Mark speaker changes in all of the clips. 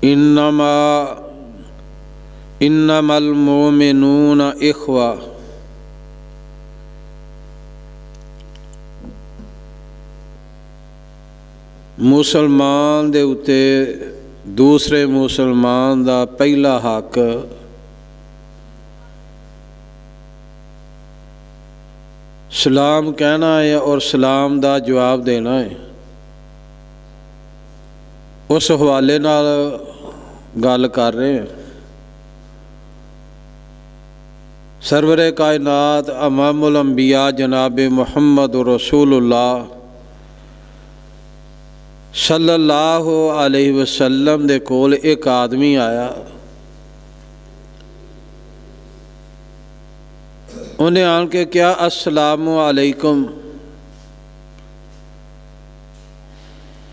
Speaker 1: انما المؤمنون اخوہ، مسلمان دے اتے دوسرے مسلمان دا پہلا حق سلام کہنا ہے اور سلام دا جواب دینا ہے۔ اس حوالے نال گل کر رہے ہیں۔ سرور کائنات امام الانبیاء جناب محمد رسول اللہ صلی اللہ علیہ وسلم دے کول ایک آدمی آیا، انہیں آن کے کیا السلام علیکم،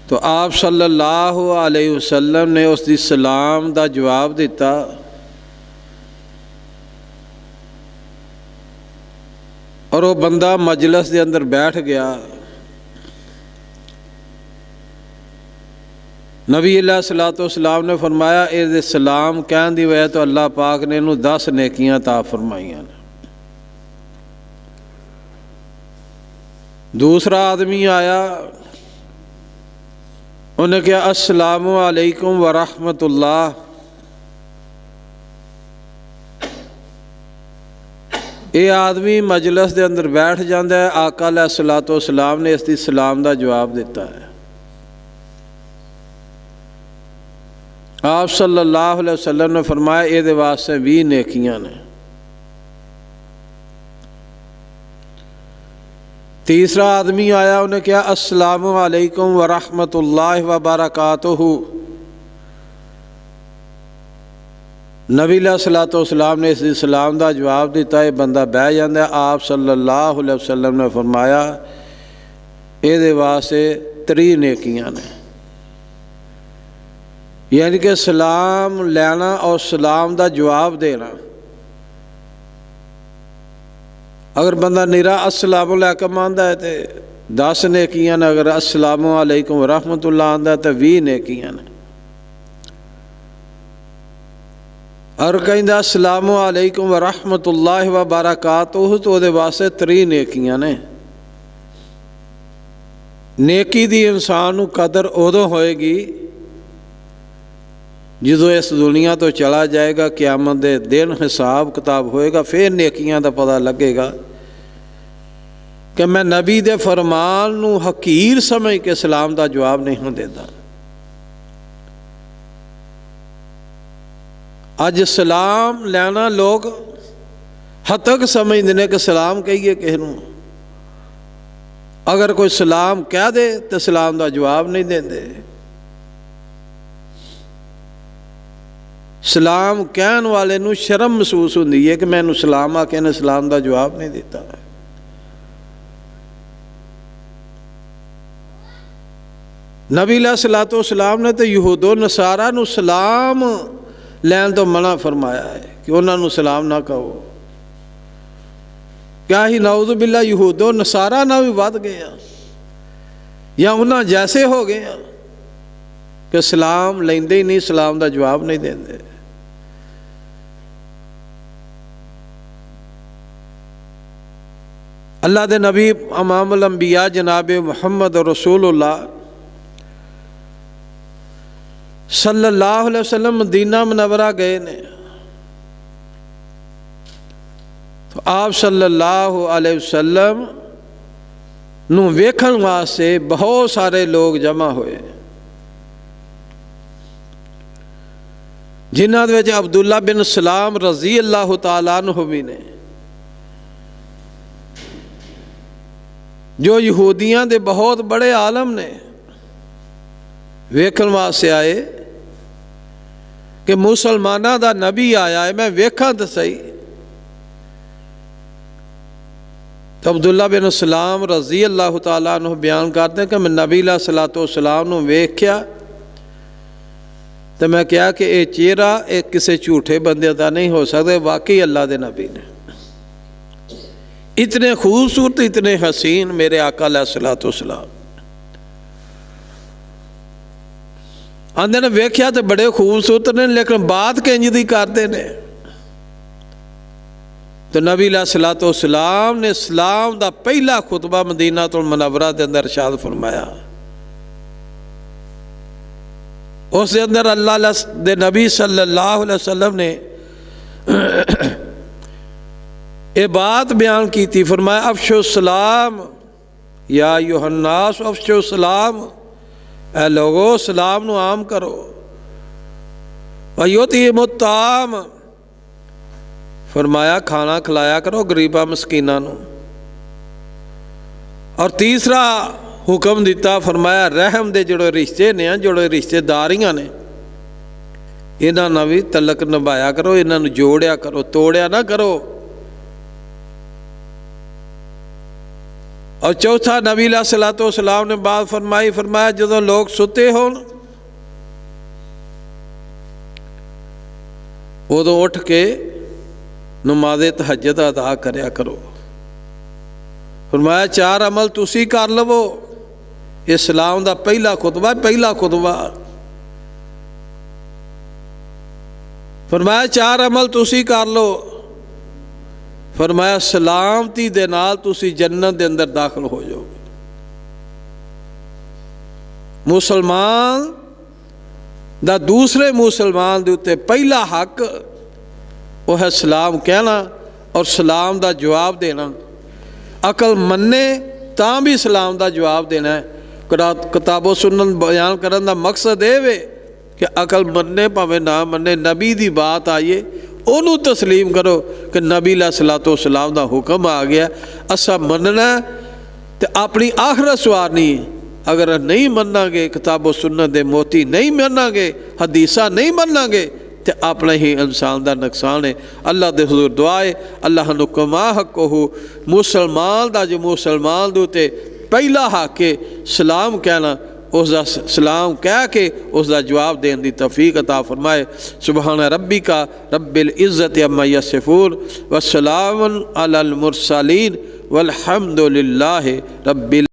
Speaker 1: تو آپ صلی اللہ علیہ وسلم نے اس دی سلام دا جواب دیتا، اور وہ بندہ مجلس دے اندر بیٹھ گیا۔ نبی علیہ الصلوۃ والسلام نے فرمایا اے سلام کہن دی وجہ تو اللہ پاک نے انہوں 10 نیکیاں عطا فرمائیاں۔ دوسرا آدمی آیا، انہیں کہا السلام علیکم ورحمۃ اللہ، یہ آدمی مجلس دے اندر بیٹھ جاندہ ہے، آقا علیہ الصلوۃ والسلام نے اس دی سلام دا جواب دیتا ہے۔ آپ صلی اللہ علیہ وسلم نے فرمایا یہ دے واسطے 20 نیکیاں نے۔ تیسرا آدمی آیا، انہیں کہا السلام علیکم ورحمۃ اللہ وبرکاتہ، نبی علیہ الصلوۃ والسلام نے اس سلام دا جواب دیتا ہے، بندہ بہ جاندہ ہے۔ آپ صلی اللہ علیہ وسلم نے فرمایا یہ دے واسطے 3 نیکیاں نے۔ یعنی کہ سلام لینا اور سلام دا جواب دینا، اگر بندہ نیرا السلام علیکم آندہ ہے تو 10 نیکیاں نے، اگر السلام علیکم ورحمۃ اللہ آندہ ہے تو 20 نیکیاں نے۔ اور کہیں دا السلام علیکم ورحمۃ اللہ وبرکاتہ تو دے واسطے 3 نیکیاں نے۔ نیکی دی انسان نو قدر ادو ہوئے گی جدو اس دنیا تو چلا جائے گا، قیامت دے دن حساب کتاب ہوئے گا، پھر نیکیاں دا پتہ لگے گا کہ میں نبی دے فرمان نو حقیر سمجھ کے سلام دا جواب نہیں دیتا۔ اج سلام لینا لوگ حد تک سمجھ دینے کہ سلام کہیے کہہ نو، اگر کوئی سلام کہہ دے تو سلام دا جواب نہیں دیں دے۔ سلام کہن والے نو شرم محسوس ہوندی ہے کہ میں نو سلام آ کے نے سلام دا جواب نہیں دیتا۔ نبی علیہ الصلوۃ والسلام نے تو یہود و نصارہ نو سلام لین تو منع فرمایا ہے کہ انہوں نو سلام نہ کہو۔ کیا ہی نعوذ باللہ یہود و نصارہ نہ بھی ود گیا یا انہاں جیسے ہو گیا کہ سلام لیندے ہی نہیں، سلام دا جواب نہیں دیندے۔ اللہ دے نبی امام الانبیاء جناب محمد رسول اللہ صلی اللہ علیہ وسلم مدینہ منورہ گئے نے، تو آپ صلی اللہ علیہ وسلم نو ویکھن واسطے بہت سارے لوگ جمع ہوئے، جنہاں دے وچ عبداللہ بن سلام رضی اللہ تعالیٰ عنہ بھی نے، جو یہودیاں دے بہت بڑے عالم نے، ویکھن واسطے آئے کہ مسلمانہ دا نبی آیا ہے، میں ویکھاں تو صحیح۔ تو عبداللہ بن سلام رضی اللہ تعالیٰ عنہ بیان کرتے ہیں کہ میں نبی علیہ الصلوۃ والسلام نے ویکھیا تو میں کہا کہ یہ چہرہ ایک کسی جھوٹے بندے دا نہیں ہو سکتے، واقعی اللہ دے نبی نے، اتنے خوبصورت اتنے حسین میرے آقا علیہ الصلوۃ والسلام۔ آندے نے ویکھیا تے بڑے خوبصورت نے لیکن بات کنج دی کرتے نے. تو نبی علیہ الصلوۃ والسلام نے اسلام دا پہلا خطبہ مدینہ المنورہ دے اندر ارشاد فرمایا. اس دے اندر اللہ دے نبی صلی اللہ علیہ وسلم نے یہ بات بیان کی تھی. فرمایا افشو السلام یا ایھا الناس افشو السلام، اے لوگو سلام نو عام کرو. وَيُطْعِمُ الطَّعَامَ، فرمایا کھانا کھلایا کرو غریباں مسکیناں نو. اور تیسرا حکم دیتا، فرمایا رحم دے جڑے رشتے نے جڑے رشتے داریاں نے انہاں نال بھی تعلق نبھایا کرو، انہاں نو جوڑیا کرو، توڑیا نہ کرو. اور چوتھا نبی علیہ الصلوۃ والسلام نے بات فرمائی، فرمایا جدوں لوگ ستے ہون ادوں اٹھ کے نماز تہجد ادا کریا کرو. فرمایا 4 عمل تسی کر لو. اسلام دا پہلا خطبہ. فرمایا 4 عمل تسی کر لو. فرمایا سلامتی دے نال تسی جنت دے اندر داخل ہو جاؤ. مسلمان دا دوسرے مسلمان دے اتے پہلا حق وہ ہے سلام کہنا اور سلام دا جواب دینا. عقل مننے تاں بھی سلام دا جواب دینا ہے. کتاب و سنت بیان کرن دا مقصد ہے کہ عقل مننے پاوے نہ مننے، نبی دی بات آئیے انہوں تسلیم کرو کہ نبی علیہ الصلوۃ والسلام دا حکم آ گیا، اسا مننا تے اپنی آخرت سوارنی. اگر نہیں مننا گے، کتاب و سنت دے موتی نہیں مننا گے، حدیثہ نہیں مننا گے تے اپنا ہی انسان دا نقصان ہے. اللہ دے حضور دعائے اللہ نو کما حق ہو مسلمان دا جو مسلمان دو تے پہلا حق ہے سلام کہنا، اس دا سلام کہہ کے اس دا جواب دین دی توفیق عطا فرمائے. سبحان ربک رب العزت عما یصفون والسلام علی المرسلین والحمد للہ رب